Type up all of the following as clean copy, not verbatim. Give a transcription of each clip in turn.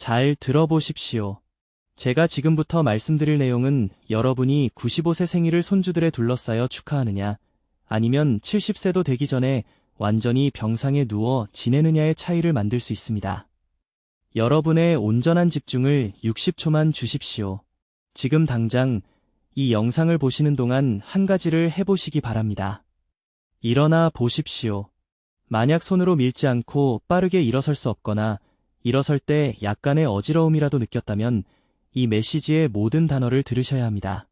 잘 들어보십시오. 제가 지금부터 말씀드릴 내용은 여러분이 95세 생일을 손주들에 둘러싸여 축하하느냐, 아니면 70세도 되기 전에 완전히 병상에 누워 지내느냐의 차이를 만들 수 있습니다. 여러분의 온전한 집중을 60초만 주십시오. 지금 당장 이 영상을 보시는 동안 한 가지를 해보시기 바랍니다. 일어나 보십시오. 만약 손으로 밀지 않고 빠르게 일어설 수 없거나 일어설 때 약간의 어지러움이라도 느꼈다면 이 메시지의 모든 단어를 들으셔야 합니다.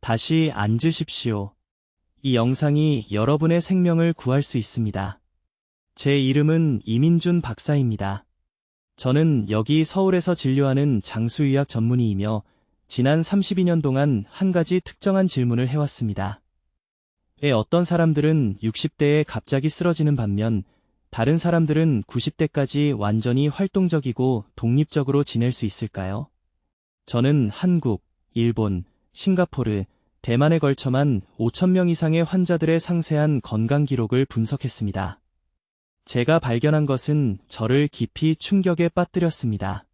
다시 앉으십시오. 이 영상이 여러분의 생명을 구할 수 있습니다. 제 이름은 이민준 박사입니다. 저는 여기 서울에서 진료하는 장수의학 전문의이며 지난 32년 동안 한 가지 특정한 질문을 해왔습니다. 왜 어떤 사람들은 60대에 갑자기 쓰러지는 반면 다른 사람들은 90대까지 완전히 활동적이고 독립적으로 지낼 수 있을까요? 저는 한국, 일본, 싱가포르, 대만에 걸쳐만 5,000명 이상의 환자들의 상세한 건강 기록을 분석했습니다. 제가 발견한 것은 저를 깊이 충격에 빠뜨렸습니다.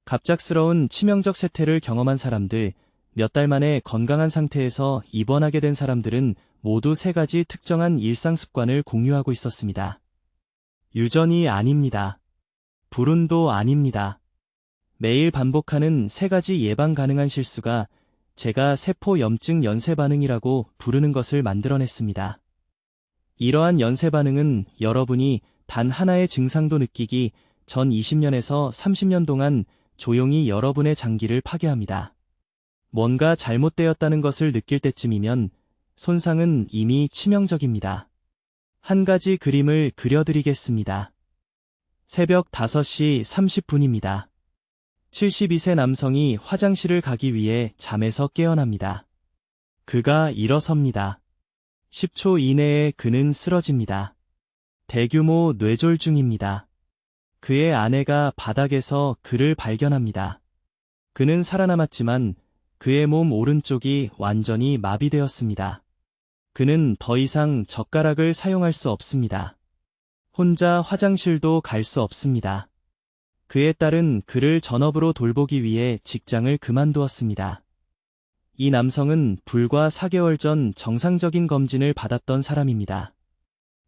갑작스러운 치명적 쇠퇴를 경험한 사람들, 몇 달 만에 건강한 상태에서 입원하게 된 사람들은 모두 세 가지 특정한 일상 습관을 공유하고 있었습니다. 유전이 아닙니다. 불운도 아닙니다. 매일 반복하는 세 가지 예방 가능한 실수가 제가 세포 염증 연쇄 반응이라고 부르는 것을 만들어냈습니다. 이러한 연쇄 반응은 여러분이 단 하나의 증상도 느끼기 전 20년에서 30년 동안 조용히 여러분의 장기를 파괴합니다. 뭔가 잘못되었다는 것을 느낄 때쯤이면 손상은 이미 치명적입니다. 한 가지 그림을 그려드리겠습니다. 새벽 5시 30분입니다. 72세 남성이 화장실을 가기 위해 잠에서 깨어납니다. 그가 일어섭니다. 10초 이내에 그는 쓰러집니다. 대규모 뇌졸중입니다. 그의 아내가 바닥에서 그를 발견합니다. 그는 살아남았지만 그의 몸 오른쪽이 완전히 마비되었습니다. 그는 더 이상 젓가락을 사용할 수 없습니다. 혼자 화장실도 갈 수 없습니다. 그의 딸은 그를 전업으로 돌보기 위해 직장을 그만두었습니다. 이 남성은 불과 4개월 전 정상적인 검진을 받았던 사람입니다.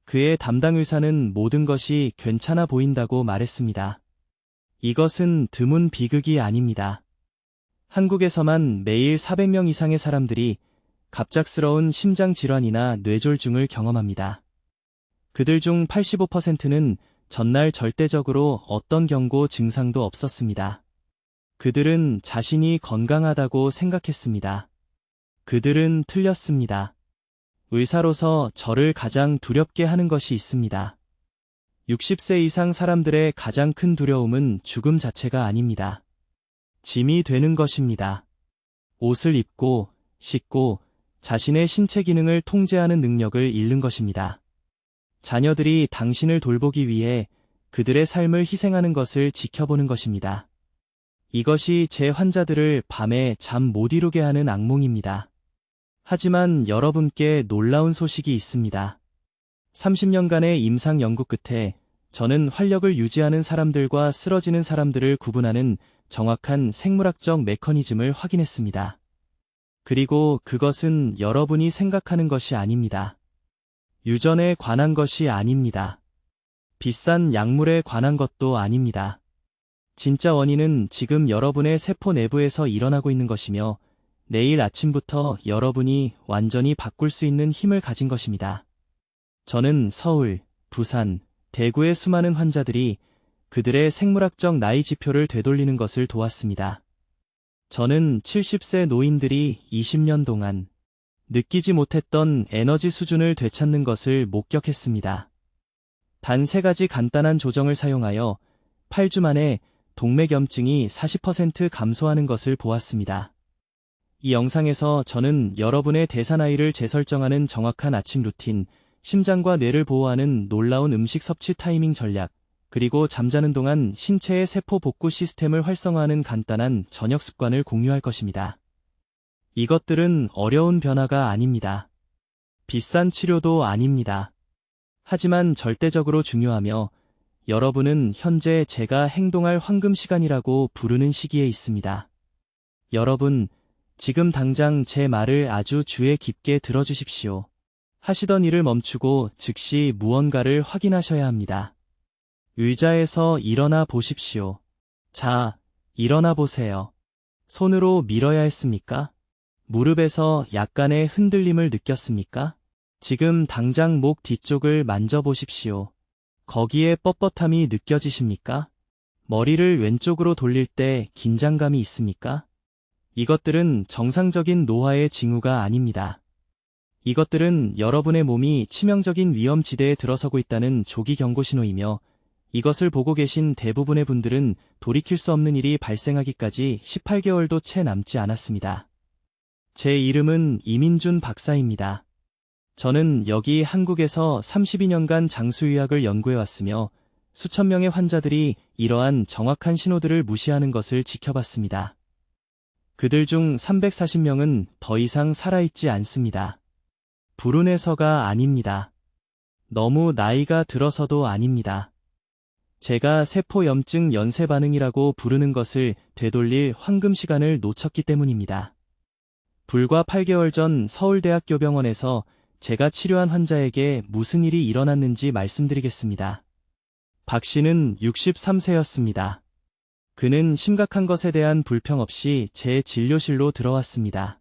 그의 담당 의사는 모든 것이 괜찮아 보인다고 말했습니다. 이것은 드문 비극이 아닙니다. 한국에서만 매일 400명 이상의 사람들이 갑작스러운 심장질환이나 뇌졸중을 경험합니다. 그들 중 85%는 전날 절대적으로 어떤 경고 증상도 없었습니다. 그들은 자신이 건강하다고 생각했습니다. 그들은 틀렸습니다. 의사로서 저를 가장 두렵게 하는 것이 있습니다. 60세 이상 사람들의 가장 큰 두려움은 죽음 자체가 아닙니다. 짐이 되는 것입니다. 옷을 입고, 씻고, 자신의 신체 기능을 통제하는 능력을 잃는 것입니다. 자녀들이 당신을 돌보기 위해 그들의 삶을 희생하는 것을 지켜보는 것입니다. 이것이 제 환자들을 밤에 잠 못 이루게 하는 악몽입니다. 하지만 여러분께 놀라운 소식이 있습니다. 30년간의 임상 연구 끝에 저는 활력을 유지하는 사람들과 쓰러지는 사람들을 구분하는 정확한 생물학적 메커니즘을 확인했습니다. 그리고 그것은 여러분이 생각하는 것이 아닙니다. 유전에 관한 것이 아닙니다. 비싼 약물에 관한 것도 아닙니다. 진짜 원인은 지금 여러분의 세포 내부에서 일어나고 있는 것이며 내일 아침부터 여러분이 완전히 바꿀 수 있는 힘을 가진 것입니다. 저는 서울, 부산, 대구의 수많은 환자들이 그들의 생물학적 나이 지표를 되돌리는 것을 도왔습니다. 저는 70세 노인들이 20년 동안 느끼지 못했던 에너지 수준을 되찾는 것을 목격했습니다. 단 3가지 간단한 조정을 사용하여 8주 만에 동맥염증이 40% 감소하는 것을 보았습니다. 이 영상에서 저는 여러분의 대사 나이를 재설정하는 정확한 아침 루틴, 심장과 뇌를 보호하는 놀라운 음식 섭취 타이밍 전략, 그리고 잠자는 동안 신체의 세포 복구 시스템을 활성화하는 간단한 저녁 습관을 공유할 것입니다. 이것들은 어려운 변화가 아닙니다. 비싼 치료도 아닙니다. 하지만 절대적으로 중요하며 여러분은 현재 제가 행동할 황금 시간이라고 부르는 시기에 있습니다. 여러분, 지금 당장 제 말을 아주 주의 깊게 들어주십시오. 하시던 일을 멈추고 즉시 무언가를 확인하셔야 합니다. 의자에서 일어나 보십시오. 자, 일어나 보세요. 손으로 밀어야 했습니까? 무릎에서 약간의 흔들림을 느꼈습니까? 지금 당장 목 뒤쪽을 만져보십시오. 거기에 뻣뻣함이 느껴지십니까? 머리를 왼쪽으로 돌릴 때 긴장감이 있습니까? 이것들은 정상적인 노화의 징후가 아닙니다. 이것들은 여러분의 몸이 치명적인 위험지대에 들어서고 있다는 조기 경고 신호이며 이것을 보고 계신 대부분의 분들은 돌이킬 수 없는 일이 발생하기까지 18개월도 채 남지 않았습니다. 제 이름은 이민준 박사입니다. 저는 여기 한국에서 32년간 장수의학을 연구해왔으며 수천 명의 환자들이 이러한 정확한 신호들을 무시하는 것을 지켜봤습니다. 그들 중 340명은 더 이상 살아있지 않습니다. 불운해서가 아닙니다. 너무 나이가 들어서도 아닙니다. 제가 세포염증 연쇄 반응이라고 부르는 것을 되돌릴 황금 시간을 놓쳤기 때문입니다. 불과 8개월 전 서울대학교 병원에서 제가 치료한 환자에게 무슨 일이 일어났는지 말씀드리겠습니다. 박 씨는 63세였습니다. 그는 심각한 것에 대한 불평 없이 제 진료실로 들어왔습니다.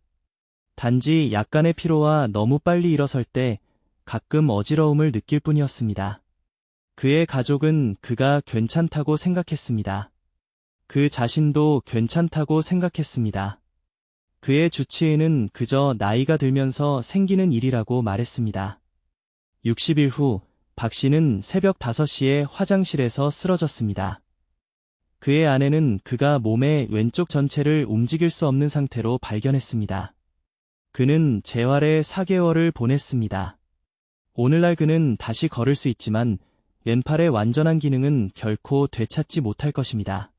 단지 약간의 피로와 너무 빨리 일어설 때 가끔 어지러움을 느낄 뿐이었습니다. 그의 가족은 그가 괜찮다고 생각했습니다. 그 자신도 괜찮다고 생각했습니다. 그의 주치의는 그저 나이가 들면서 생기는 일이라고 말했습니다. 60일 후 박 씨는 새벽 5시에 화장실에서 쓰러졌습니다. 그의 아내는 그가 몸의 왼쪽 전체를 움직일 수 없는 상태로 발견했습니다. 그는 재활에 4개월을 보냈습니다. 오늘날 그는 다시 걸을 수 있지만 왼팔의 완전한 기능은 결코 되찾지 못할 것입니다.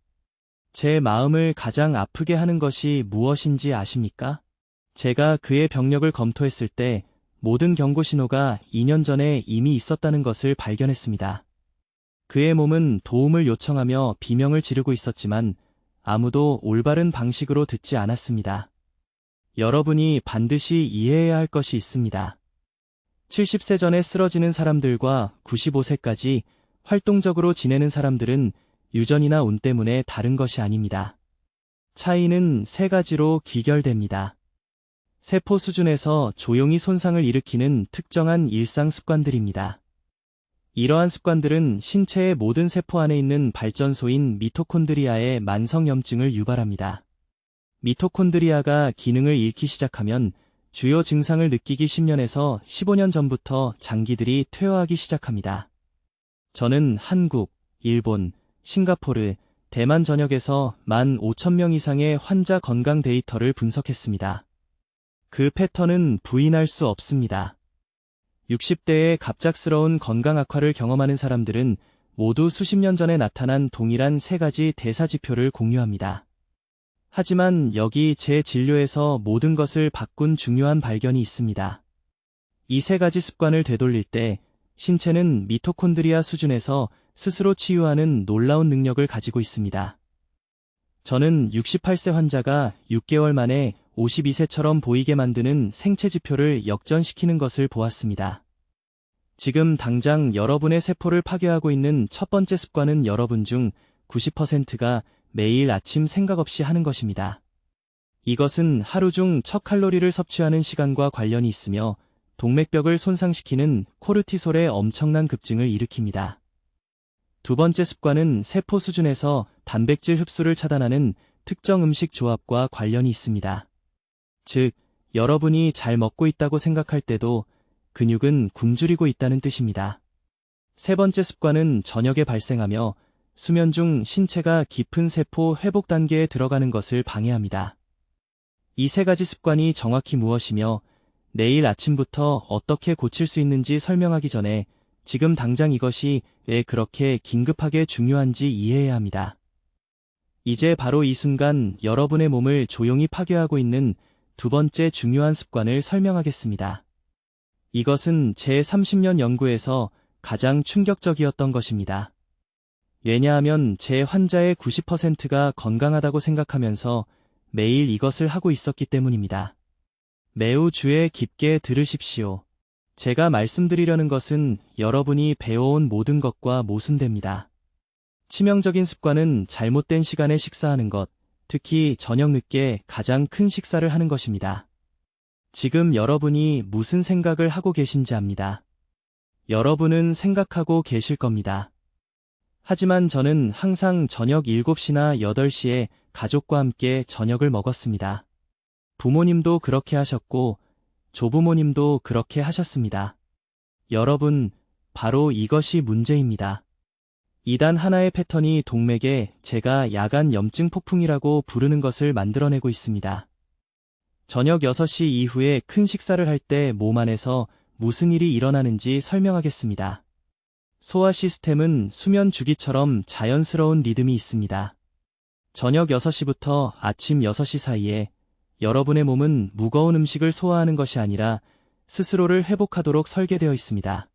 제 마음을 가장 아프게 하는 것이 무엇인지 아십니까? 제가 그의 병력을 검토했을 때 모든 경고 신호가 2년 전에 이미 있었다는 것을 발견했습니다. 그의 몸은 도움을 요청하며 비명을 지르고 있었지만 아무도 올바른 방식으로 듣지 않았습니다. 여러분이 반드시 이해해야 할 것이 있습니다. 70세 전에 쓰러지는 사람들과 95세까지 활동적으로 지내는 사람들은 유전이나 운 때문에 다른 것이 아닙니다. 차이는 3가지로 귀결됩니다. 세포 수준에서 조용히 손상을 일으키는 특정한 일상 습관들입니다. 이러한 습관들은 신체의 모든 세포 안에 있는 발전소인 미토콘드리아의 만성염증을 유발합니다. 미토콘드리아가 기능을 잃기 시작하면 주요 증상을 느끼기 10년에서 15년 전부터 장기들이 퇴화하기 시작합니다. 저는 한국, 일본, 싱가포르, 대만 전역에서 15,000명 이상의 환자 건강 데이터를 분석했습니다. 그 패턴은 부인할 수 없습니다. 60대의 갑작스러운 건강 악화를 경험하는 사람들은 모두 수십 년 전에 나타난 동일한 3가지 대사지표를 공유합니다. 하지만 여기 제 진료에서 모든 것을 바꾼 중요한 발견이 있습니다. 이 3가지 습관을 되돌릴 때 신체는 미토콘드리아 수준에서 스스로 치유하는 놀라운 능력을 가지고 있습니다. 저는 68세 환자가 6개월 만에 52세처럼 보이게 만드는 생체 지표를 역전시키는 것을 보았습니다. 지금 당장 여러분의 세포를 파괴하고 있는 첫 번째 습관은 여러분 중 90%가 매일 아침 생각 없이 하는 것입니다. 이것은 하루 중 첫 칼로리를 섭취하는 시간과 관련이 있으며 동맥벽을 손상시키는 코르티솔의 엄청난 급증을 일으킵니다. 두 번째 습관은 세포 수준에서 단백질 흡수를 차단하는 특정 음식 조합과 관련이 있습니다. 즉, 여러분이 잘 먹고 있다고 생각할 때도 근육은 굶주리고 있다는 뜻입니다. 세 번째 습관은 저녁에 발생하며 수면 중 신체가 깊은 세포 회복 단계에 들어가는 것을 방해합니다. 이 3가지 습관이 정확히 무엇이며 내일 아침부터 어떻게 고칠 수 있는지 설명하기 전에 지금 당장 이것이 왜 그렇게 긴급하게 중요한지 이해해야 합니다. 이제 바로 이 순간 여러분의 몸을 조용히 파괴하고 있는 두 번째 중요한 습관을 설명하겠습니다. 이것은 제 30년 연구에서 가장 충격적이었던 것입니다. 왜냐하면 제 환자의 90%가 건강하다고 생각하면서 매일 이것을 하고 있었기 때문입니다. 매우 주의 깊게 들으십시오. 제가 말씀드리려는 것은 여러분이 배워온 모든 것과 모순됩니다. 치명적인 습관은 잘못된 시간에 식사하는 것, 특히 저녁 늦게 가장 큰 식사를 하는 것입니다. 지금 여러분이 무슨 생각을 하고 계신지 압니다. 여러분은 생각하고 계실 겁니다. 하지만 저는 항상 저녁 7시나 8시에 가족과 함께 저녁을 먹었습니다. 부모님도 그렇게 하셨고, 조부모님도 그렇게 하셨습니다. 여러분, 바로 이것이 문제입니다. 이단 하나의 패턴이 동맥에 제가 야간 염증 폭풍이라고 부르는 것을 만들어내고 있습니다. 저녁 6시 이후에 큰 식사를 할 때 몸 안에서 무슨 일이 일어나는지 설명하겠습니다. 소화 시스템은 수면 주기처럼 자연스러운 리듬이 있습니다. 저녁 6시부터 아침 6시 사이에 여러분의 몸은 무거운 음식을 소화하는 것이 아니라 스스로를 회복하도록 설계되어 있습니다.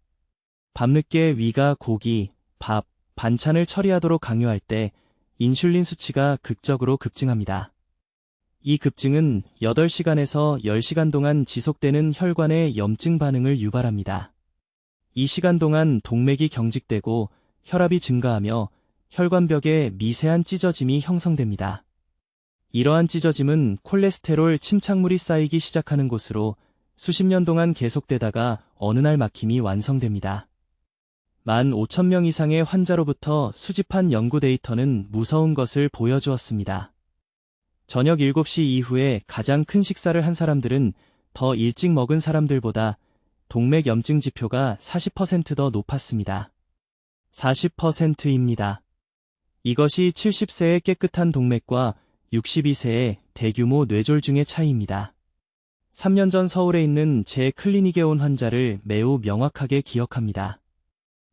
밤늦게 위가 고기, 밥, 반찬을 처리하도록 강요할 때 인슐린 수치가 극적으로 급증합니다. 이 급증은 8시간에서 10시간 동안 지속되는 혈관의 염증 반응을 유발합니다. 이 시간 동안 동맥이 경직되고 혈압이 증가하며 혈관벽에 미세한 찢어짐이 형성됩니다. 이러한 찢어짐은 콜레스테롤 침착물이 쌓이기 시작하는 곳으로 수십 년 동안 계속되다가 어느 날 막힘이 완성됩니다. 15,000명 이상의 환자로부터 수집한 연구 데이터는 무서운 것을 보여주었습니다. 저녁 7시 이후에 가장 큰 식사를 한 사람들은 더 일찍 먹은 사람들보다 동맥 염증 지표가 40% 더 높았습니다. 40%입니다. 이것이 70세의 깨끗한 동맥과 62세의 대규모 뇌졸중의 차이입니다. 3년 전 서울에 있는 제 클리닉에 온 환자를 매우 명확하게 기억합니다.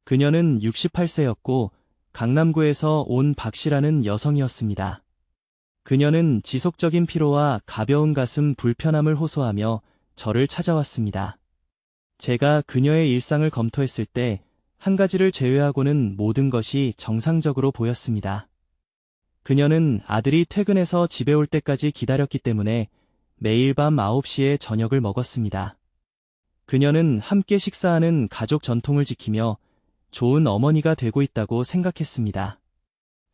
그녀는 68세였고 강남구에서 온 박씨라는 여성이었습니다. 그녀는 지속적인 피로와 가벼운 가슴 불편함을 호소하며 저를 찾아왔습니다. 제가 그녀의 일상을 검토했을 때 한 가지를 제외하고는 모든 것이 정상적으로 보였습니다. 그녀는 아들이 퇴근해서 집에 올 때까지 기다렸기 때문에 매일 밤 9시에 저녁을 먹었습니다. 그녀는 함께 식사하는 가족 전통을 지키며 좋은 어머니가 되고 있다고 생각했습니다.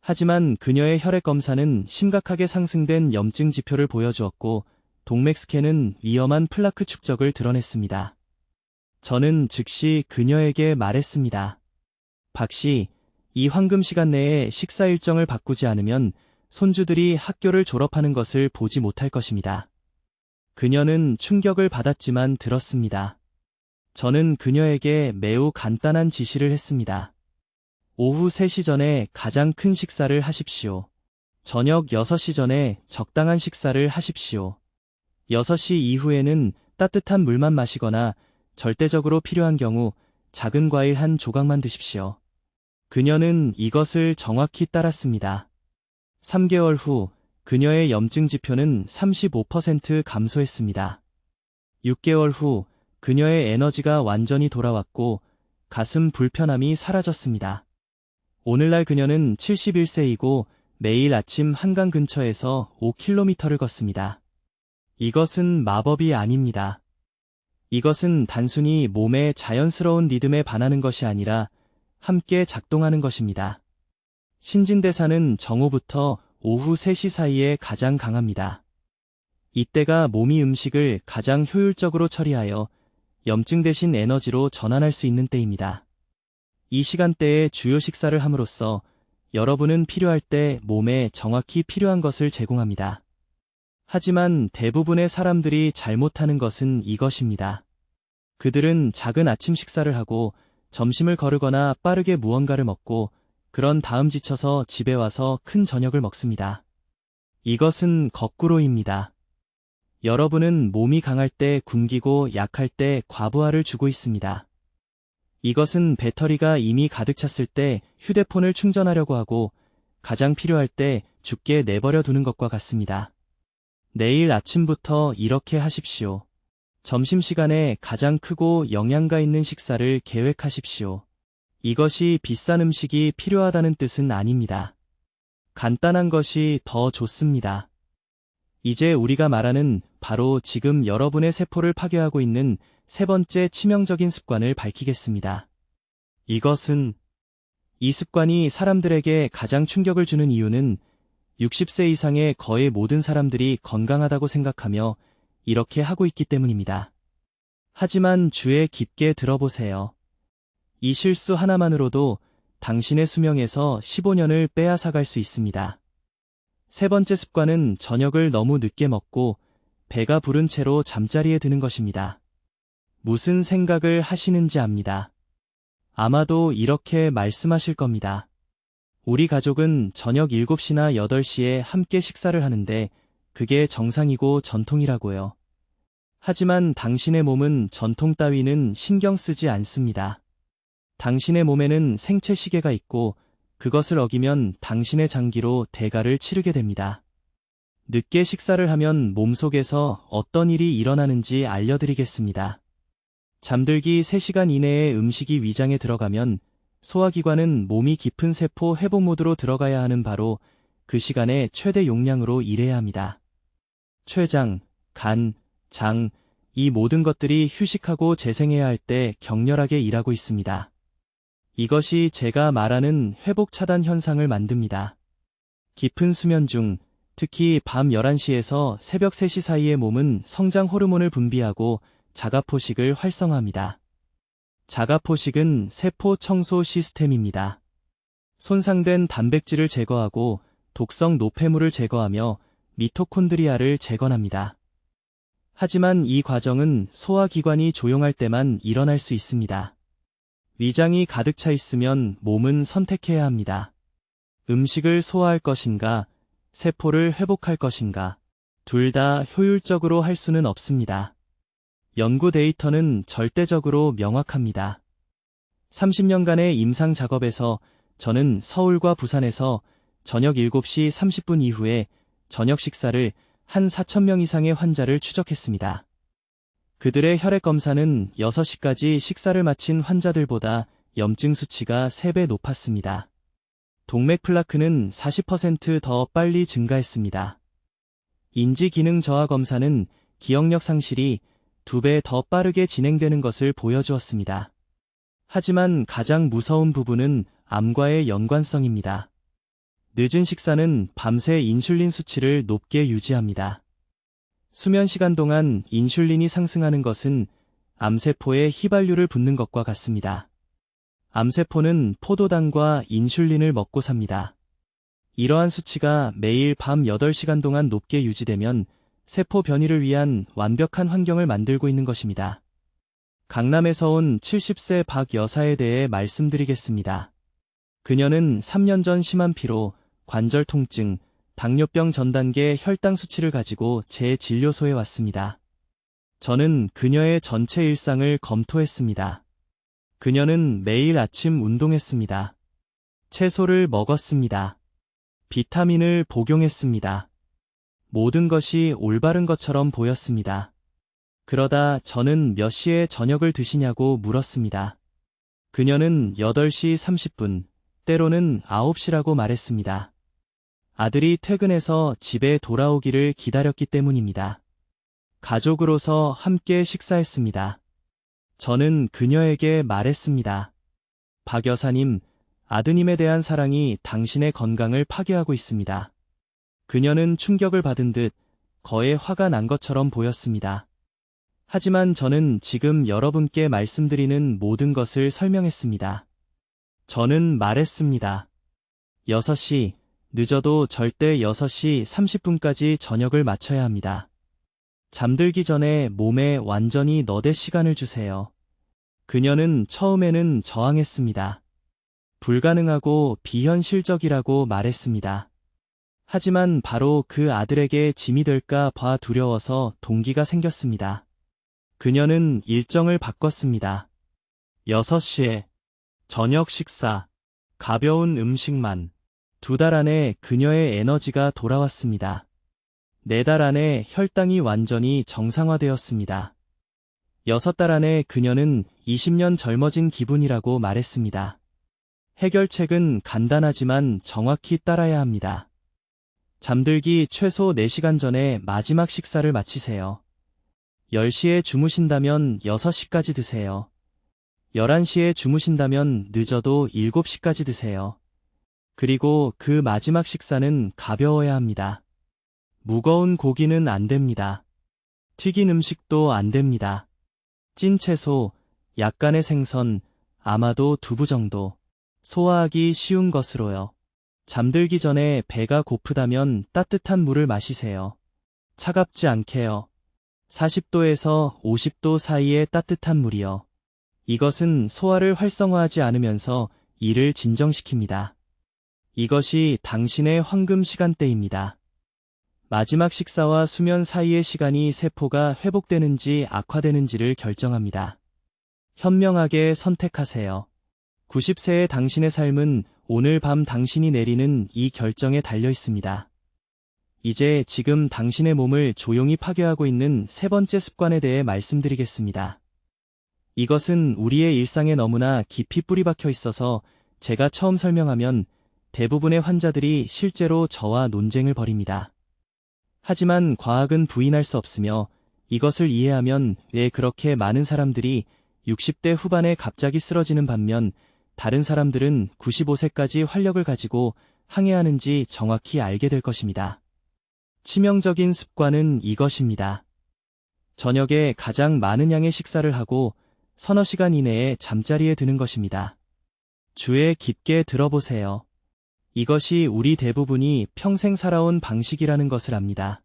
하지만 그녀의 혈액 검사는 심각하게 상승된 염증 지표를 보여주었고 동맥 스캔은 위험한 플라크 축적을 드러냈습니다. 저는 즉시 그녀에게 말했습니다. 박 씨, 이 황금 시간 내에 식사 일정을 바꾸지 않으면 손주들이 학교를 졸업하는 것을 보지 못할 것입니다. 그녀는 충격을 받았지만 들었습니다. 저는 그녀에게 매우 간단한 지시를 했습니다. 오후 3시 전에 가장 큰 식사를 하십시오. 저녁 6시 전에 적당한 식사를 하십시오. 6시 이후에는 따뜻한 물만 마시거나 절대적으로 필요한 경우 작은 과일 한 조각만 드십시오. 그녀는 이것을 정확히 따랐습니다. 3개월 후 그녀의 염증 지표는 35% 감소했습니다. 6개월 후 그녀의 에너지가 완전히 돌아왔고 가슴 불편함이 사라졌습니다. 오늘날 그녀는 71세이고 매일 아침 한강 근처에서 5km를 걷습니다. 이것은 마법이 아닙니다. 이것은 단순히 몸의 자연스러운 리듬에 반하는 것이 아니라 함께 작동하는 것입니다. 신진대사는 정오부터 오후 3시 사이에 가장 강합니다. 이때가 몸이 음식을 가장 효율적으로 처리하여 염증 대신 에너지로 전환할 수 있는 때입니다. 이 시간대에 주요 식사를 함으로써 여러분은 필요할 때 몸에 정확히 필요한 것을 제공합니다. 하지만 대부분의 사람들이 잘못하는 것은 이것입니다. 그들은 작은 아침 식사를 하고 점심을 거르거나 빠르게 무언가를 먹고 그런 다음 지쳐서 집에 와서 큰 저녁을 먹습니다. 이것은 거꾸로입니다. 여러분은 몸이 강할 때 굶기고 약할 때 과부하를 주고 있습니다. 이것은 배터리가 이미 가득 찼을 때 휴대폰을 충전하려고 하고 가장 필요할 때 죽게 내버려 두는 것과 같습니다. 내일 아침부터 이렇게 하십시오. 점심시간에 가장 크고 영양가 있는 식사를 계획하십시오. 이것이 비싼 음식이 필요하다는 뜻은 아닙니다. 간단한 것이 더 좋습니다. 이제 우리가 말하는 바로 지금 여러분의 세포를 파괴하고 있는 세 번째 치명적인 습관을 밝히겠습니다. 이 습관이 사람들에게 가장 충격을 주는 이유는 60세 이상의 거의 모든 사람들이 건강하다고 생각하며 이렇게 하고 있기 때문입니다. 하지만 주의 깊게 들어보세요. 이 실수 하나만으로도 당신의 수명에서 15년을 빼앗아갈 수 있습니다. 세 번째 습관은 저녁을 너무 늦게 먹고 배가 부른 채로 잠자리에 드는 것입니다. 무슨 생각을 하시는지 압니다. 아마도 이렇게 말씀하실 겁니다. 우리 가족은 저녁 7시나 8시에 함께 식사를 하는데 그게 정상이고 전통이라고요. 하지만 당신의 몸은 전통 따위는 신경 쓰지 않습니다. 당신의 몸에는 생체 시계가 있고 그것을 어기면 당신의 장기로 대가를 치르게 됩니다. 늦게 식사를 하면 몸속에서 어떤 일이 일어나는지 알려드리겠습니다. 잠들기 3시간 이내에 음식이 위장에 들어가면 소화기관은 몸이 깊은 세포 회복 모드로 들어가야 하는 바로 그 시간에 최대 용량으로 일해야 합니다. 췌장, 간, 장, 이 모든 것들이 휴식하고 재생해야 할 때 격렬하게 일하고 있습니다. 이것이 제가 말하는 회복 차단 현상을 만듭니다. 깊은 수면 중, 특히 밤 11시에서 새벽 3시 사이에 몸은 성장 호르몬을 분비하고 자가포식을 활성화합니다. 자가포식은 세포 청소 시스템입니다. 손상된 단백질을 제거하고 독성 노폐물을 제거하며 미토콘드리아를 재건합니다. 하지만 이 과정은 소화기관이 조용할 때만 일어날 수 있습니다. 위장이 가득 차 있으면 몸은 선택해야 합니다. 음식을 소화할 것인가, 세포를 회복할 것인가, 둘 다 효율적으로 할 수는 없습니다. 연구 데이터는 절대적으로 명확합니다. 30년간의 임상 작업에서 저는 서울과 부산에서 저녁 7시 30분 이후에 저녁 식사를 한 4,000명 이상의 환자를 추적했습니다. 그들의 혈액 검사는 6시까지 식사를 마친 환자들보다 염증 수치가 3배 높았습니다. 동맥 플라크는 40% 빨리 증가했습니다. 인지 기능 저하 검사는 기억력 상실이 2배 더 빠르게 진행되는 것을 보여주었습니다. 하지만 가장 무서운 부분은 암과의 연관성입니다. 늦은 식사는 밤새 인슐린 수치를 높게 유지합니다. 수면 시간 동안 인슐린이 상승하는 것은 암세포에 휘발유를 붓는 것과 같습니다. 암세포는 포도당과 인슐린을 먹고 삽니다. 이러한 수치가 매일 밤 8시간 동안 높게 유지되면 세포 변이를 위한 완벽한 환경을 만들고 있는 것입니다. 강남에서 온 70세 박 여사에 대해 말씀드리겠습니다. 그녀는 3년 전 심한 피로, 관절 통증, 당뇨병 전 단계 혈당 수치를 가지고 제 진료소에 왔습니다. 저는 그녀의 전체 일상을 검토했습니다. 그녀는 매일 아침 운동했습니다. 채소를 먹었습니다. 비타민을 복용했습니다. 모든 것이 올바른 것처럼 보였습니다. 그러다 저는 몇 시에 저녁을 드시냐고 물었습니다. 그녀는 8시 30분, 때로는 9시라고 말했습니다. 아들이 퇴근해서 집에 돌아오기를 기다렸기 때문입니다. 가족으로서 함께 식사했습니다. 저는 그녀에게 말했습니다. 박 여사님, 아드님에 대한 사랑이 당신의 건강을 파괴하고 있습니다. 그녀는 충격을 받은 듯 거의 화가 난 것처럼 보였습니다. 하지만 저는 지금 여러분께 말씀드리는 모든 것을 설명했습니다. 저는 말했습니다. 6시, 늦어도 절대 6시 30분까지 저녁을 마쳐야 합니다. 잠들기 전에 몸에 완전히 너댓 시간을 주세요. 그녀는 처음에는 저항했습니다. 불가능하고 비현실적이라고 말했습니다. 하지만 바로 그 아들에게 짐이 될까 봐 두려워서 동기가 생겼습니다. 그녀는 일정을 바꿨습니다. 6시에 저녁 식사, 가벼운 음식만. 2달 안에 그녀의 에너지가 돌아왔습니다. 4달 안에 혈당이 완전히 정상화되었습니다. 6달 안에 그녀는 20년 젊어진 기분이라고 말했습니다. 해결책은 간단하지만 정확히 따라야 합니다. 잠들기 최소 4시간 전에 마지막 식사를 마치세요. 10시에 주무신다면 6시까지 드세요. 11시에 주무신다면 늦어도 7시까지 드세요. 그리고 그 마지막 식사는 가벼워야 합니다. 무거운 고기는 안 됩니다. 튀긴 음식도 안 됩니다. 찐 채소, 약간의 생선, 아마도 두부 정도. 소화하기 쉬운 것으로요. 잠들기 전에 배가 고프다면 따뜻한 물을 마시세요. 차갑지 않게요. 40도에서 50도 사이의 따뜻한 물이요. 이것은 소화를 활성화하지 않으면서 이를 진정시킵니다. 이것이 당신의 황금 시간대입니다. 마지막 식사와 수면 사이의 시간이 세포가 회복되는지 악화되는지를 결정합니다. 현명하게 선택하세요. 90세의 당신의 삶은 오늘 밤 당신이 내리는 이 결정에 달려 있습니다. 이제 지금 당신의 몸을 조용히 파괴하고 있는 세 번째 습관에 대해 말씀드리겠습니다. 이것은 우리의 일상에 너무나 깊이 뿌리박혀 있어서 제가 처음 설명하면 대부분의 환자들이 실제로 저와 논쟁을 벌입니다. 하지만 과학은 부인할 수 없으며 이것을 이해하면 왜 그렇게 많은 사람들이 60대 후반에 갑자기 쓰러지는 반면 다른 사람들은 95세까지 활력을 가지고 항해하는지 정확히 알게 될 것입니다. 치명적인 습관은 이것입니다. 저녁에 가장 많은 양의 식사를 하고 서너 시간 이내에 잠자리에 드는 것입니다. 주에 깊게 들어보세요. 이것이 우리 대부분이 평생 살아온 방식이라는 것을 압니다.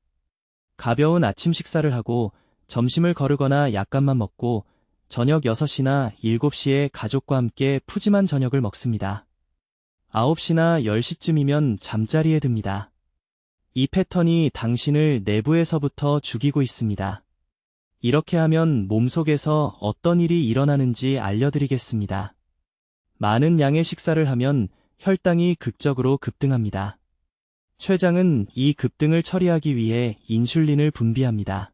가벼운 아침 식사를 하고 점심을 거르거나 약간만 먹고 저녁 6시나 7시에 가족과 함께 푸짐한 저녁을 먹습니다. 9시나 10시쯤이면 잠자리에 듭니다. 이 패턴이 당신을 내부에서부터 죽이고 있습니다. 이렇게 하면 몸속에서 어떤 일이 일어나는지 알려드리겠습니다. 많은 양의 식사를 하면 혈당이 극적으로 급등합니다. 췌장은 이 급등을 처리하기 위해 인슐린을 분비합니다.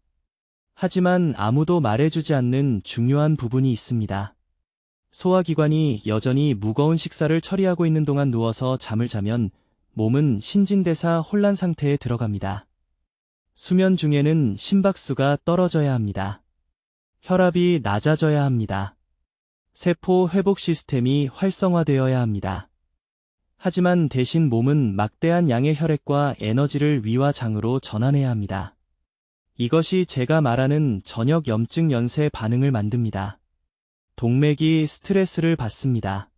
하지만 아무도 말해주지 않는 중요한 부분이 있습니다. 소화기관이 여전히 무거운 식사를 처리하고 있는 동안 누워서 잠을 자면 몸은 신진대사 혼란 상태에 들어갑니다. 수면 중에는 심박수가 떨어져야 합니다. 혈압이 낮아져야 합니다. 세포 회복 시스템이 활성화되어야 합니다. 하지만 대신 몸은 막대한 양의 혈액과 에너지를 위와 장으로 전환해야 합니다. 이것이 제가 말하는 저녁 염증 연쇄 반응을 만듭니다. 동맥이 스트레스를 받습니다.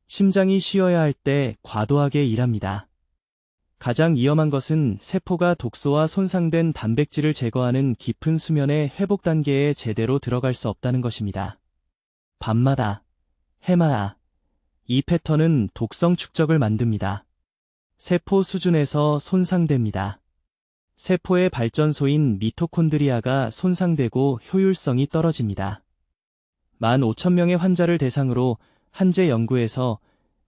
심장이 쉬어야 할 때 과도하게 일합니다. 가장 위험한 것은 세포가 독소와 손상된 단백질을 제거하는 깊은 수면의 회복 단계에 제대로 들어갈 수 없다는 것입니다. 밤마다, 해마다, 이 패턴은 독성 축적을 만듭니다. 세포 수준에서 손상됩니다. 세포의 발전소인 미토콘드리아가 손상되고 효율성이 떨어집니다. 15,000명의 환자를 대상으로 한제 연구에서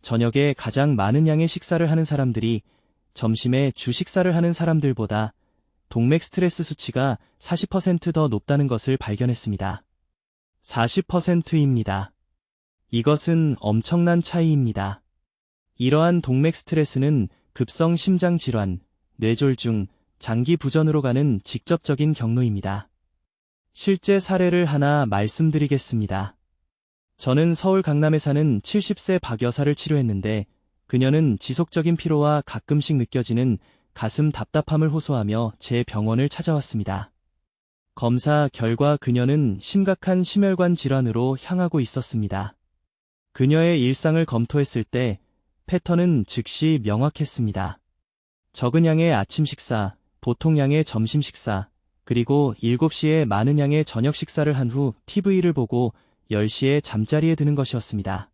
저녁에 가장 많은 양의 식사를 하는 사람들이 점심에 주식사를 하는 사람들보다 동맥 스트레스 수치가 40% 더 높다는 것을 발견했습니다. 40%입니다. 이것은 엄청난 차이입니다. 이러한 동맥 스트레스는 급성 심장 질환, 뇌졸중, 장기 부전으로 가는 직접적인 경로입니다. 실제 사례를 하나 말씀드리겠습니다. 저는 서울 강남에 사는 70세 박 여사를 치료했는데 그녀는 지속적인 피로와 가끔씩 느껴지는 가슴 답답함을 호소하며 제 병원을 찾아왔습니다. 검사 결과 그녀는 심각한 심혈관 질환으로 향하고 있었습니다. 그녀의 일상을 검토했을 때 패턴은 즉시 명확했습니다. 적은 양의 아침 식사, 보통 양의 점심 식사, 그리고 7시에 많은 양의 저녁 식사를 한 후 TV를 보고 10시에 잠자리에 드는 것이었습니다.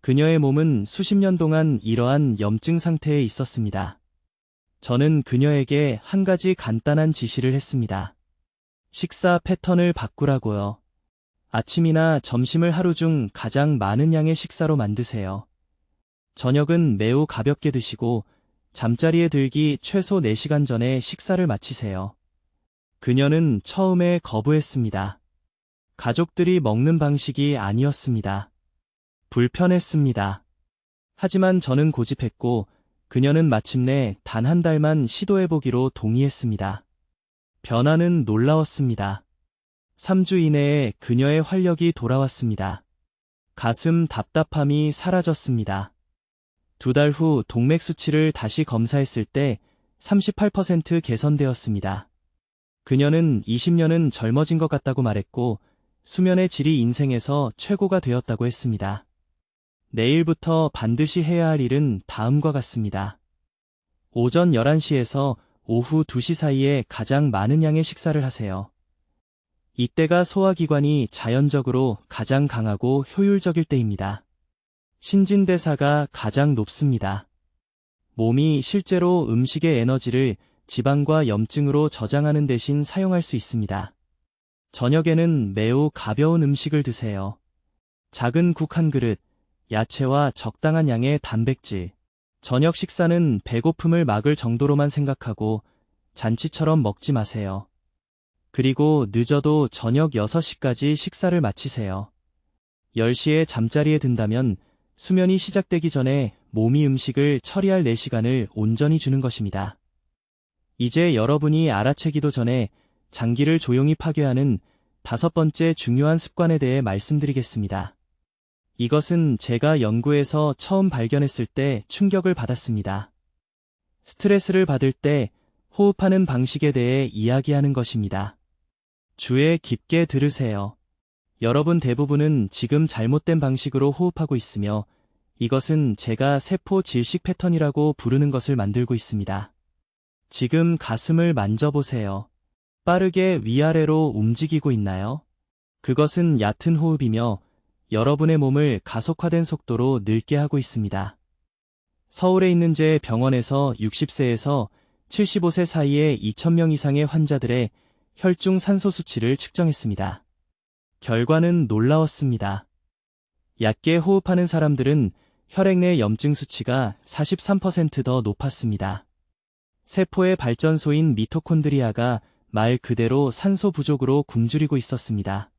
그녀의 몸은 수십 년 동안 이러한 염증 상태에 있었습니다. 저는 그녀에게 한 가지 간단한 지시를 했습니다. 식사 패턴을 바꾸라고요. 아침이나 점심을 하루 중 가장 많은 양의 식사로 만드세요. 저녁은 매우 가볍게 드시고 잠자리에 들기 최소 4시간 전에 식사를 마치세요. 그녀는 처음에 거부했습니다. 가족들이 먹는 방식이 아니었습니다. 불편했습니다. 하지만 저는 고집했고 그녀는 마침내 단 한 달만 시도해보기로 동의했습니다. 변화는 놀라웠습니다. 3주 이내에 그녀의 활력이 돌아왔습니다. 가슴 답답함이 사라졌습니다. 2달 후 동맥 수치를 다시 검사했을 때 38% 개선되었습니다. 그녀는 20년은 젊어진 것 같다고 말했고 수면의 질이 인생에서 최고가 되었다고 했습니다. 내일부터 반드시 해야 할 일은 다음과 같습니다. 오전 11시에서 오후 2시 사이에 가장 많은 양의 식사를 하세요. 이때가 소화기관이 자연적으로 가장 강하고 효율적일 때입니다. 신진대사가 가장 높습니다. 몸이 실제로 음식의 에너지를 지방과 염증으로 저장하는 대신 사용할 수 있습니다. 저녁에는 매우 가벼운 음식을 드세요. 작은 국 한 그릇, 야채와 적당한 양의 단백질. 저녁 식사는 배고픔을 막을 정도로만 생각하고 잔치처럼 먹지 마세요. 그리고 늦어도 저녁 6시까지 식사를 마치세요. 10시에 잠자리에 든다면 수면이 시작되기 전에 몸이 음식을 처리할 4시간을 온전히 주는 것입니다. 이제 여러분이 알아채기도 전에 장기를 조용히 파괴하는 5번째 중요한 습관에 대해 말씀드리겠습니다. 이것은 제가 연구에서 처음 발견했을 때 충격을 받았습니다. 스트레스를 받을 때 호흡하는 방식에 대해 이야기하는 것입니다. 주에 깊게 들으세요. 여러분 대부분은 지금 잘못된 방식으로 호흡하고 있으며 이것은 제가 세포 질식 패턴이라고 부르는 것을 만들고 있습니다. 지금 가슴을 만져보세요. 빠르게 위아래로 움직이고 있나요? 그것은 얕은 호흡이며 여러분의 몸을 가속화된 속도로 늙게 하고 있습니다. 서울에 있는 제 병원에서 60세에서 75세 사이에 2,000명 이상의 환자들의 혈중 산소 수치를 측정했습니다. 결과는 놀라웠습니다. 얕게 호흡하는 사람들은 혈액 내 염증 수치가 43% 더 높았습니다. 세포의 발전소인 미토콘드리아가 말 그대로 산소 부족으로 굶주리고 있었습니다.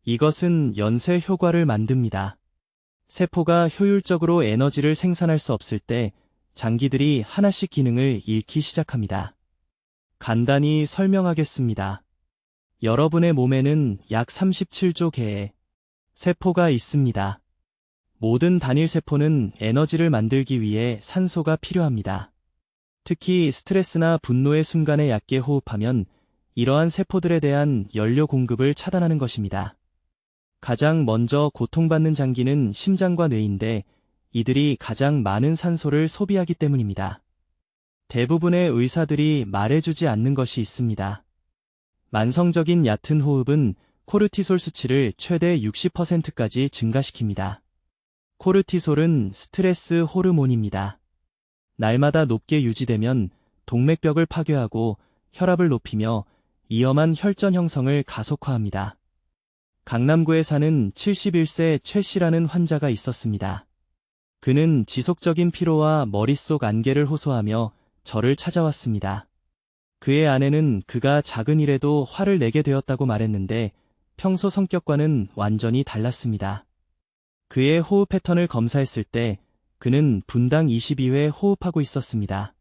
이것은 연쇄 효과를 만듭니다. 세포가 효율적으로 에너지를 생산할 수 없을 때 장기들이 하나씩 기능을 잃기 시작합니다. 간단히 설명하겠습니다. 여러분의 몸에는 약 37조 개의 세포가 있습니다. 모든 단일 세포는 에너지를 만들기 위해 산소가 필요합니다. 특히 스트레스나 분노의 순간에 얕게 호흡하면 이러한 세포들에 대한 연료 공급을 차단하는 것입니다. 가장 먼저 고통받는 장기는 심장과 뇌인데 이들이 가장 많은 산소를 소비하기 때문입니다. 대부분의 의사들이 말해주지 않는 것이 있습니다. 만성적인 얕은 호흡은 코르티솔 수치를 최대 60%까지 증가시킵니다. 코르티솔은 스트레스 호르몬입니다. 날마다 높게 유지되면 동맥벽을 파괴하고 혈압을 높이며 위험한 혈전 형성을 가속화합니다. 강남구에 사는 71세 최 씨라는 환자가 있었습니다. 그는 지속적인 피로와 머릿속 안개를 호소하며 저를 찾아왔습니다. 그의 아내는 그가 작은 일에도 화를 내게 되었다고 말했는데 평소 성격과는 완전히 달랐습니다. 그의 호흡 패턴을 검사했을 때 그는 분당 22회 호흡하고 있었습니다.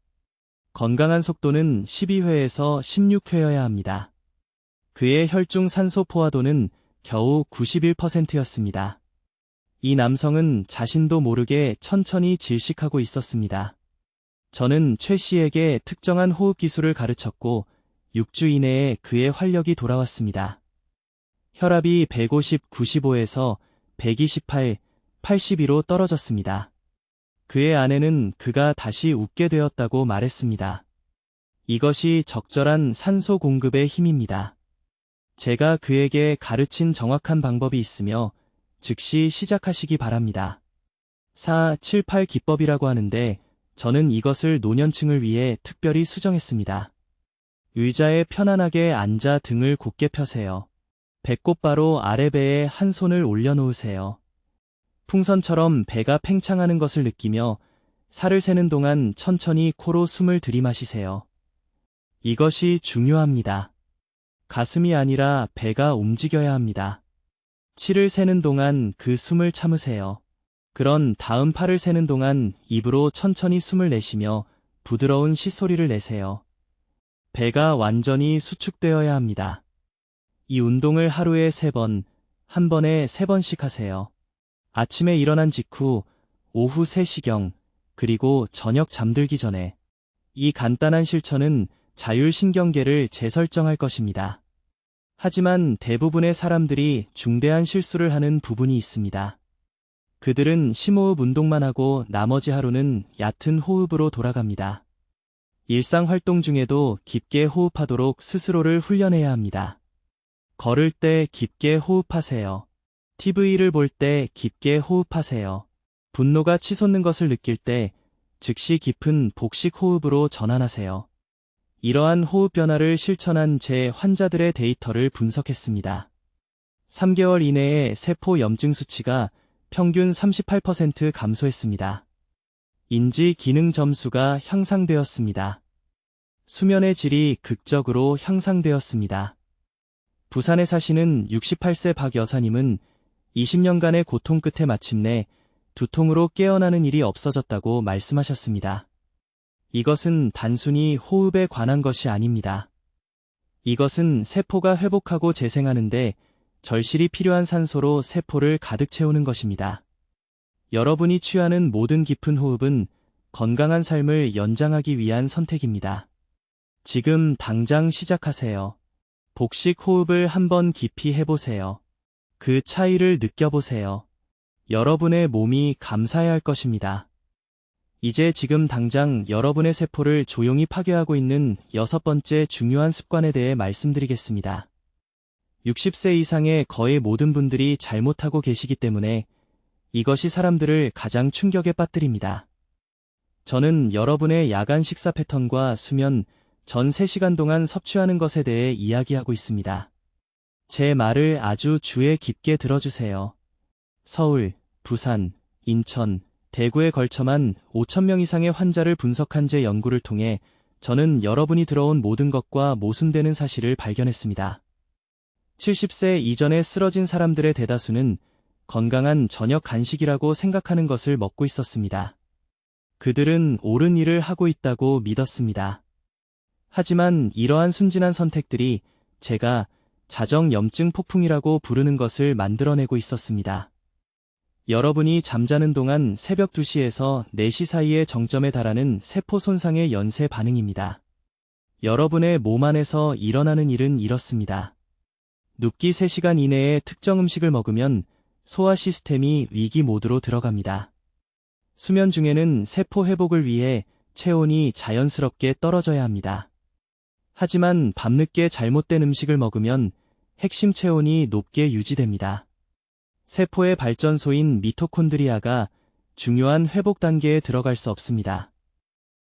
건강한 속도는 12회에서 16회여야 합니다. 그의 혈중 산소 포화도는 겨우 91%였습니다. 이 남성은 자신도 모르게 천천히 질식하고 있었습니다. 저는 최 씨에게 특정한 호흡 기술을 가르쳤고 6주 이내에 그의 활력이 돌아왔습니다. 혈압이 150, 95에서 128, 82로 떨어졌습니다. 그의 아내는 그가 다시 웃게 되었다고 말했습니다. 이것이 적절한 산소 공급의 힘입니다. 제가 그에게 가르친 정확한 방법이 있으며 즉시 시작하시기 바랍니다. 478 기법이라고 하는데 저는 이것을 노년층을 위해 특별히 수정했습니다. 의자에 편안하게 앉아 등을 곧게 펴세요. 배꼽바로 아래배에 한 손을 올려놓으세요. 풍선처럼 배가 팽창하는 것을 느끼며 살을 세는 동안 천천히 코로 숨을 들이마시세요. 이것이 중요합니다. 가슴이 아니라 배가 움직여야 합니다. 7을 세는 동안 그 숨을 참으세요. 그런 다음 팔을 세는 동안 입으로 천천히 숨을 내쉬며 부드러운 시소리를 내세요. 배가 완전히 수축되어야 합니다. 이 운동을 하루에 3번, 한 번에 3번씩 하세요. 아침에 일어난 직후, 오후 3시경, 그리고 저녁 잠들기 전에. 이 간단한 실천은 자율신경계를 재설정할 것입니다. 하지만 대부분의 사람들이 중대한 실수를 하는 부분이 있습니다. 그들은 심호흡 운동만 하고 나머지 하루는 얕은 호흡으로 돌아갑니다. 일상 활동 중에도 깊게 호흡하도록 스스로를 훈련해야 합니다. 걸을 때 깊게 호흡하세요. TV를 볼 때 깊게 호흡하세요. 분노가 치솟는 것을 느낄 때 즉시 깊은 복식 호흡으로 전환하세요. 이러한 호흡 변화를 실천한 제 환자들의 데이터를 분석했습니다. 3개월 이내에 세포 염증 수치가 평균 38% 감소했습니다. 인지 기능 점수가 향상되었습니다. 수면의 질이 극적으로 향상되었습니다. 부산에 사시는 68세 박 여사님은 20년간의 고통 끝에 마침내 두통으로 깨어나는 일이 없어졌다고 말씀하셨습니다. 이것은 단순히 호흡에 관한 것이 아닙니다. 이것은 세포가 회복하고 재생하는데 절실히 필요한 산소로 세포를 가득 채우는 것입니다. 여러분이 취하는 모든 깊은 호흡은 건강한 삶을 연장하기 위한 선택입니다. 지금 당장 시작하세요. 복식 호흡을 한번 깊이 해보세요. 그 차이를 느껴보세요. 여러분의 몸이 감사해야 할 것입니다. 이제 지금 당장 여러분의 세포를 조용히 파괴하고 있는 6번째 중요한 습관에 대해 말씀드리겠습니다. 60세 이상의 거의 모든 분들이 잘못하고 계시기 때문에 이것이 사람들을 가장 충격에 빠뜨립니다. 저는 여러분의 야간 식사 패턴과 수면, 전 3시간 동안 섭취하는 것에 대해 이야기하고 있습니다. 제 말을 아주 주의 깊게 들어주세요. 서울, 부산, 인천, 대구에 걸쳐만 5,000명 이상의 환자를 분석한 제 연구를 통해 저는 여러분이 들어온 모든 것과 모순되는 사실을 발견했습니다. 70세 이전에 쓰러진 사람들의 대다수는 건강한 저녁 간식이라고 생각하는 것을 먹고 있었습니다. 그들은 옳은 일을 하고 있다고 믿었습니다. 하지만 이러한 순진한 선택들이 제가 자정염증 폭풍이라고 부르는 것을 만들어내고 있었습니다. 여러분이 잠자는 동안 새벽 2시에서 4시 사이의 정점에 달하는 세포 손상의 연쇄 반응입니다. 여러분의 몸 안에서 일어나는 일은 이렇습니다. 눕기 3시간 이내에 특정 음식을 먹으면 소화 시스템이 위기 모드로 들어갑니다. 수면 중에는 세포 회복을 위해 체온이 자연스럽게 떨어져야 합니다. 하지만 밤늦게 잘못된 음식을 먹으면 핵심 체온이 높게 유지됩니다. 세포의 발전소인 미토콘드리아가 중요한 회복 단계에 들어갈 수 없습니다.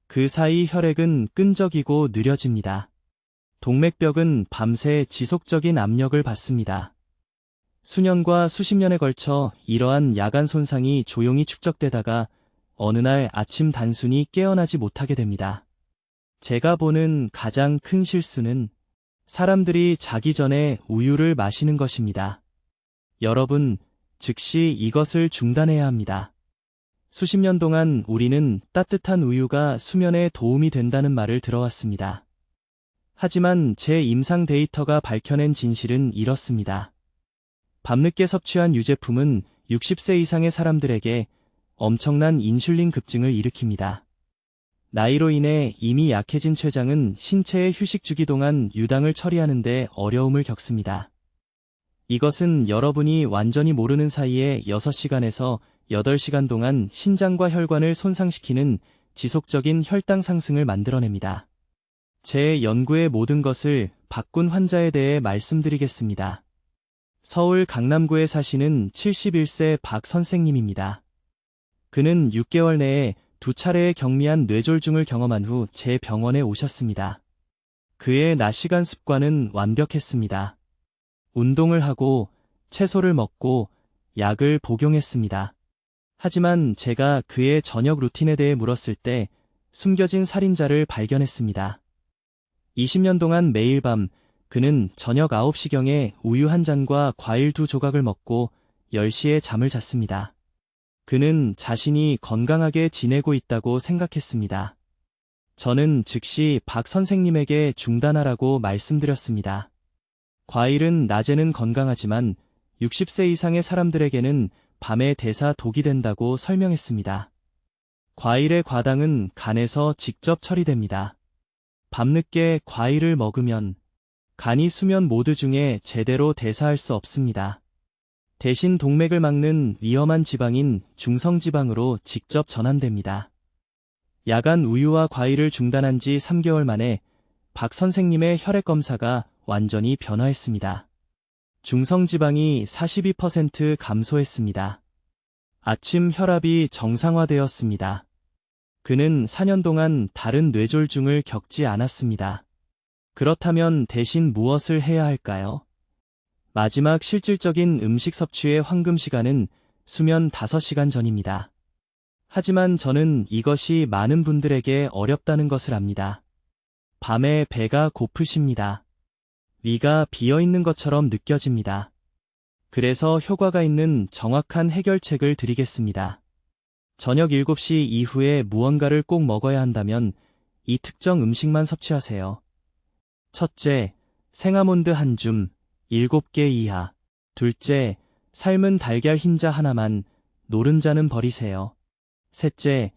그 사이 혈액은 끈적이고 느려집니다. 동맥벽은 밤새 지속적인 압력을 받습니다. 수년과 수십 년에 걸쳐 이러한 야간 손상이 조용히 축적되다가 어느 날 아침 단순히 깨어나지 못하게 됩니다. 제가 보는 가장 큰 실수는 사람들이 자기 전에 우유를 마시는 것입니다. 여러분, 즉시 이것을 중단해야 합니다. 수십 년 동안 우리는 따뜻한 우유가 수면에 도움이 된다는 말을 들어왔습니다. 하지만 제 임상 데이터가 밝혀낸 진실은 이렇습니다. 밤늦게 섭취한 유제품은 60세 이상의 사람들에게 엄청난 인슐린 급증을 일으킵니다. 나이로 인해 이미 약해진 췌장은 신체의 휴식 주기 동안 유당을 처리하는 데 어려움을 겪습니다. 이것은 여러분이 완전히 모르는 사이에 6시간에서 8시간 동안 신장과 혈관을 손상시키는 지속적인 혈당 상승을 만들어냅니다. 제 연구의 모든 것을 바꾼 환자에 대해 말씀드리겠습니다. 서울 강남구에 사시는 71세 박 선생님입니다. 그는 6개월 내에 2차례의 경미한 뇌졸중을 경험한 후 제 병원에 오셨습니다. 그의 낮 시간 습관은 완벽했습니다. 운동을 하고 채소를 먹고 약을 복용했습니다. 하지만 제가 그의 저녁 루틴에 대해 물었을 때 숨겨진 살인자를 발견했습니다. 20년 동안 매일 밤 그는 저녁 9시경에 우유 한 잔과 과일 2조각을 먹고 10시에 잠을 잤습니다. 그는 자신이 건강하게 지내고 있다고 생각했습니다. 저는 즉시 박 선생님에게 중단하라고 말씀드렸습니다. 과일은 낮에는 건강하지만 60세 이상의 사람들에게는 밤에 대사 독이 된다고 설명했습니다. 과일의 과당은 간에서 직접 처리됩니다. 밤늦게 과일을 먹으면 간이 수면 모드 중에 제대로 대사할 수 없습니다. 대신 동맥을 막는 위험한 지방인 중성지방으로 직접 전환됩니다. 야간 우유와 과일을 중단한 지 3개월 만에 박 선생님의 혈액 검사가 완전히 변화했습니다. 중성지방이 42% 감소했습니다. 아침 혈압이 정상화되었습니다. 그는 4년 동안 다른 뇌졸중을 겪지 않았습니다. 그렇다면 대신 무엇을 해야 할까요? 마지막 실질적인 음식 섭취의 황금 시간은 수면 5시간 전입니다. 하지만 저는 이것이 많은 분들에게 어렵다는 것을 압니다. 밤에 배가 고프십니다. 위가 비어있는 것처럼 느껴집니다. 그래서 효과가 있는 정확한 해결책을 드리겠습니다. 저녁 7시 이후에 무언가를 꼭 먹어야 한다면 이 특정 음식만 섭취하세요. 첫째, 생아몬드 한 줌, 7개 이하. 둘째, 삶은 달걀 흰자 하나만, 노른자는 버리세요. 셋째,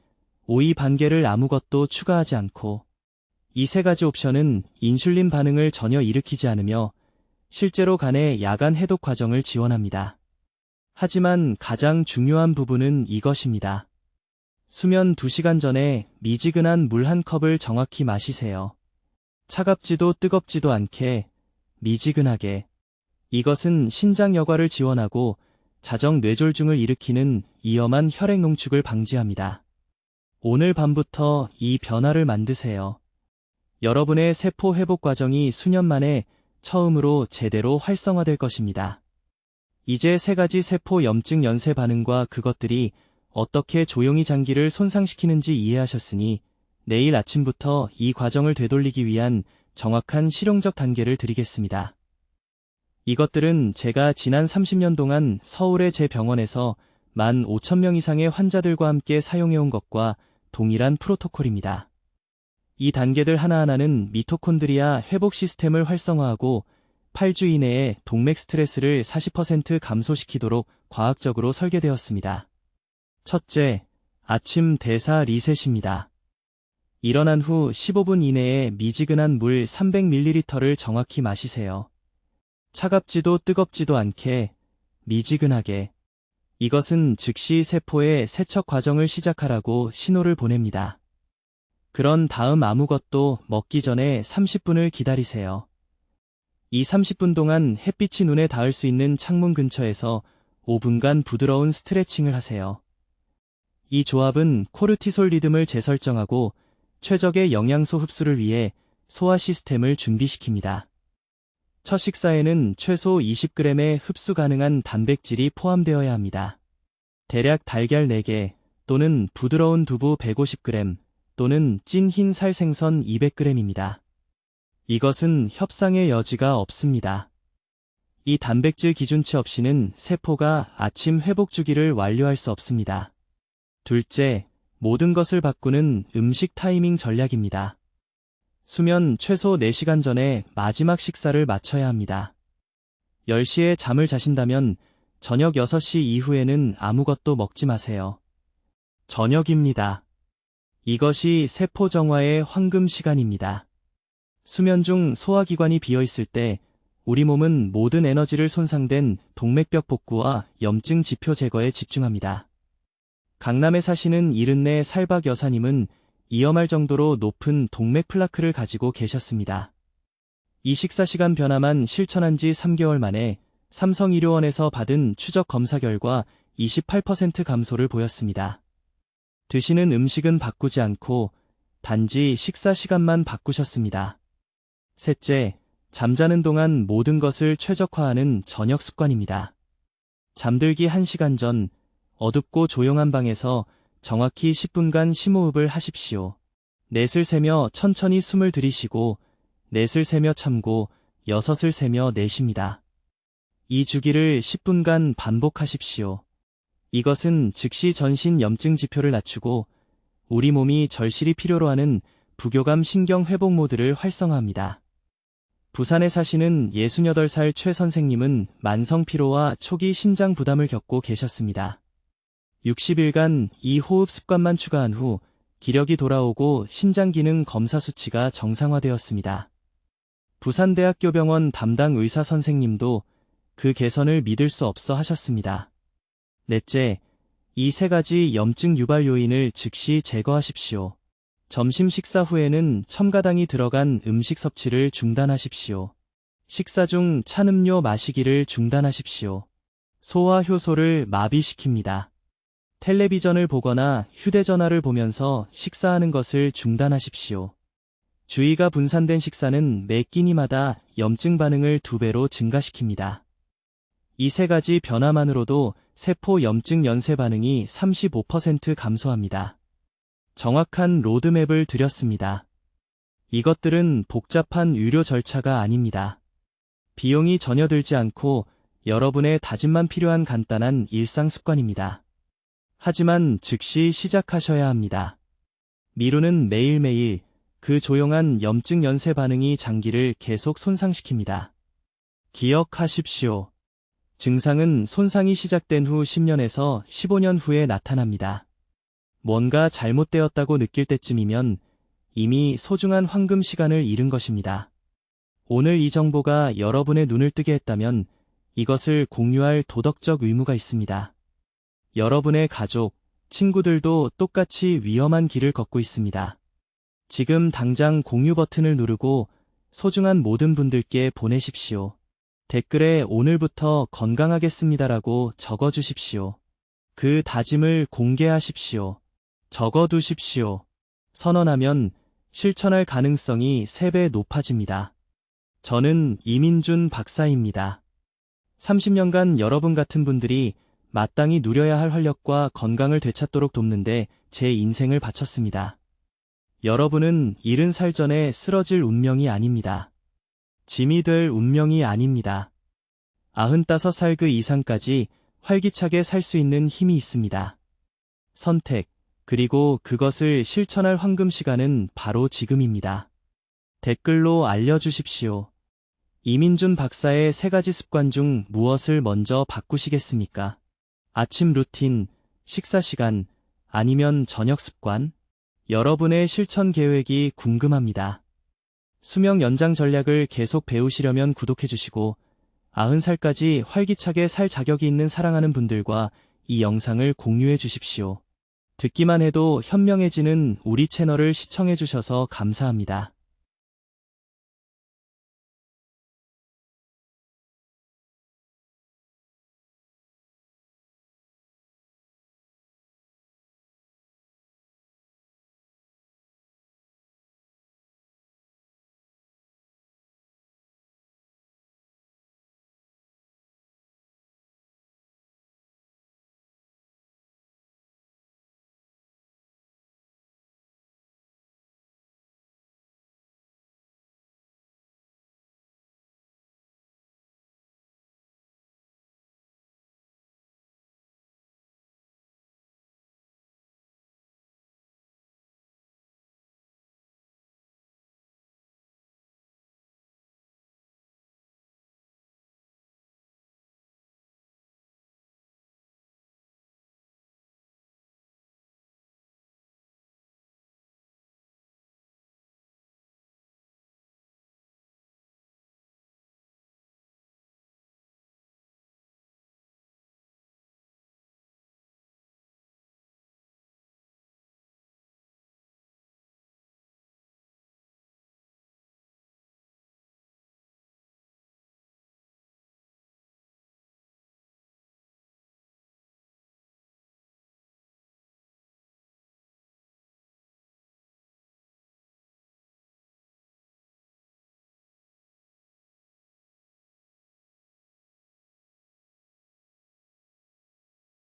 오이 반 개를 아무것도 추가하지 않고. 이 3가지 옵션은 인슐린 반응을 전혀 일으키지 않으며 실제로 간의 야간 해독 과정을 지원합니다. 하지만 가장 중요한 부분은 이것입니다. 수면 2시간 전에 미지근한 물 한 컵을 정확히 마시세요. 차갑지도 뜨겁지도 않게, 미지근하게. 이것은 신장 여과를 지원하고 자정 뇌졸중을 일으키는 위험한 혈액 농축을 방지합니다. 오늘 밤부터 이 변화를 만드세요. 여러분의 세포 회복 과정이 수년 만에 처음으로 제대로 활성화될 것입니다. 이제 3가지 세포 염증 연쇄 반응과 그것들이 어떻게 조용히 장기를 손상시키는지 이해하셨으니 내일 아침부터 이 과정을 되돌리기 위한 정확한 실용적 단계를 드리겠습니다. 이것들은 제가 지난 30년 동안 서울의 제 병원에서 15,000명 이상의 환자들과 함께 사용해온 것과 동일한 프로토콜입니다. 이 단계들 하나하나는 미토콘드리아 회복 시스템을 활성화하고 8주 이내에 동맥 스트레스를 40% 감소시키도록 과학적으로 설계되었습니다. 첫째, 아침 대사 리셋입니다. 일어난 후 15분 이내에 미지근한 물 300ml를 정확히 마시세요. 차갑지도 뜨겁지도 않게, 미지근하게. 이것은 즉시 세포의 세척 과정을 시작하라고 신호를 보냅니다. 그런 다음 아무것도 먹기 전에 30분을 기다리세요. 이 30분 동안 햇빛이 눈에 닿을 수 있는 창문 근처에서 5분간 부드러운 스트레칭을 하세요. 이 조합은 코르티솔 리듬을 재설정하고 최적의 영양소 흡수를 위해 소화 시스템을 준비시킵니다. 첫 식사에는 최소 20g의 흡수 가능한 단백질이 포함되어야 합니다. 대략 달걀 4개 또는 부드러운 두부 150g 또는 찐 흰 살 생선 200g입니다. 이것은 협상의 여지가 없습니다. 이 단백질 기준치 없이는 세포가 아침 회복 주기를 완료할 수 없습니다. 둘째, 모든 것을 바꾸는 음식 타이밍 전략입니다. 수면 최소 4시간 전에 마지막 식사를 마쳐야 합니다. 10시에 잠을 자신다면 저녁 6시 이후에는 아무것도 먹지 마세요. 저녁입니다. 이것이 세포 정화의 황금 시간입니다. 수면 중 소화기관이 비어있을 때 우리 몸은 모든 에너지를 손상된 동맥벽 복구와 염증 지표 제거에 집중합니다. 강남에 사시는 이른내 살박 여사님은 위험할 정도로 높은 동맥 플라크를 가지고 계셨습니다. 이 식사 시간 변화만 실천한 지 3개월 만에 삼성의료원에서 받은 추적 검사 결과 28% 감소를 보였습니다. 드시는 음식은 바꾸지 않고 단지 식사 시간만 바꾸셨습니다. 셋째, 잠자는 동안 모든 것을 최적화하는 저녁 습관입니다. 잠들기 1시간 전 어둡고 조용한 방에서 정확히 10분간 심호흡을 하십시오. 넷을 세며 천천히 숨을 들이쉬고 넷을 세며 참고 여섯을 세며 내쉽니다. 이 주기를 10분간 반복하십시오. 이것은 즉시 전신 염증 지표를 낮추고 우리 몸이 절실히 필요로 하는 부교감 신경 회복 모드를 활성화합니다. 부산에 사시는 68살 최 선생님은 만성 피로와 초기 신장 부담을 겪고 계셨습니다. 60일간 이 호흡 습관만 추가한 후 기력이 돌아오고 신장 기능 검사 수치가 정상화되었습니다. 부산대학교 병원 담당 의사 선생님도 그 개선을 믿을 수 없어 하셨습니다. 넷째, 이 세 가지 염증 유발 요인을 즉시 제거하십시오. 점심 식사 후에는 첨가당이 들어간 음식 섭취를 중단하십시오. 식사 중 찬 음료 마시기를 중단하십시오. 소화 효소를 마비시킵니다. 텔레비전을 보거나 휴대전화를 보면서 식사하는 것을 중단하십시오. 주의가 분산된 식사는 매 끼니마다 염증 반응을 2배로 증가시킵니다. 이 세 가지 변화만으로도 세포 염증 연쇄 반응이 35% 감소합니다. 정확한 로드맵을 드렸습니다. 이것들은 복잡한 유료 절차가 아닙니다. 비용이 전혀 들지 않고 여러분의 다짐만 필요한 간단한 일상 습관입니다. 하지만 즉시 시작하셔야 합니다. 미루는 매일매일 그 조용한 염증 연쇄 반응이 장기를 계속 손상시킵니다. 기억하십시오. 증상은 손상이 시작된 후 10년에서 15년 후에 나타납니다. 뭔가 잘못되었다고 느낄 때쯤이면 이미 소중한 황금 시간을 잃은 것입니다. 오늘 이 정보가 여러분의 눈을 뜨게 했다면 이것을 공유할 도덕적 의무가 있습니다. 여러분의 가족, 친구들도 똑같이 위험한 길을 걷고 있습니다. 지금 당장 공유 버튼을 누르고 소중한 모든 분들께 보내십시오. 댓글에 오늘부터 건강하겠습니다라고 적어주십시오. 그 다짐을 공개하십시오. 적어두십시오. 선언하면 실천할 가능성이 3배 높아집니다. 저는 이민준 박사입니다. 30년간 여러분 같은 분들이 마땅히 누려야 할 활력과 건강을 되찾도록 돕는데 제 인생을 바쳤습니다. 여러분은 70살 전에 쓰러질 운명이 아닙니다. 짐이 될 운명이 아닙니다. 95살 그 이상까지 활기차게 살 수 있는 힘이 있습니다. 선택, 그리고 그것을 실천할 황금 시간은 바로 지금입니다. 댓글로 알려주십시오. 이민준 박사의 3가지 습관 중 무엇을 먼저 바꾸시겠습니까? 아침 루틴, 식사 시간, 아니면 저녁 습관? 여러분의 실천 계획이 궁금합니다. 수명 연장 전략을 계속 배우시려면 구독해주시고 90살까지 활기차게 살 자격이 있는 사랑하는 분들과 이 영상을 공유해 주십시오. 듣기만 해도 현명해지는 우리 채널을 시청해 주셔서 감사합니다.